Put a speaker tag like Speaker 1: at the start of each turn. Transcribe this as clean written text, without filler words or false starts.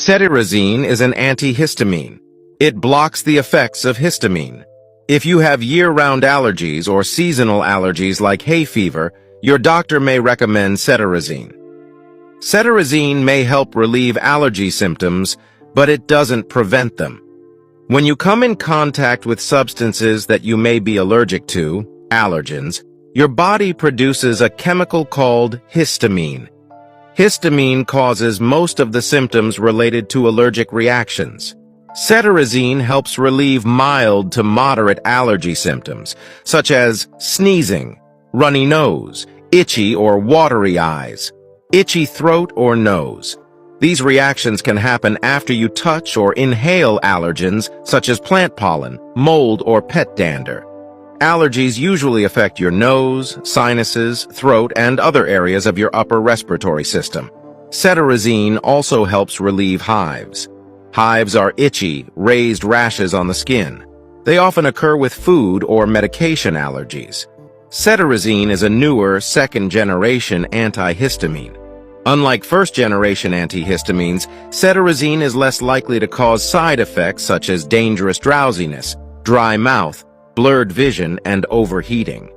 Speaker 1: Cetirizine is an antihistamine. It blocks the effects of histamine. If you have year-round allergies or seasonal allergies like hay fever, your doctor may recommend cetirizine. Cetirizine may help relieve allergy symptoms, but it doesn't prevent them. When you come in contact with substances that you may be allergic to, allergens, your body produces a chemical called histamine. Histamine causes most of the symptoms related to allergic reactions. Cetirizine helps relieve mild to moderate allergy symptoms, such as sneezing, runny nose, itchy or watery eyes, itchy throat or nose. These reactions can happen after you touch or inhale allergens such as plant pollen, mold, or pet dander. Allergies usually affect your nose, sinuses, throat, and other areas of your upper respiratory system. Cetirizine also helps relieve hives. Hives are itchy, raised rashes on the skin. They often occur with food or medication allergies. Cetirizine is a newer, second-generation antihistamine. Unlike first-generation antihistamines, cetirizine is less likely to cause side effects such as dangerous drowsiness, dry mouth, blurred vision, and overheating.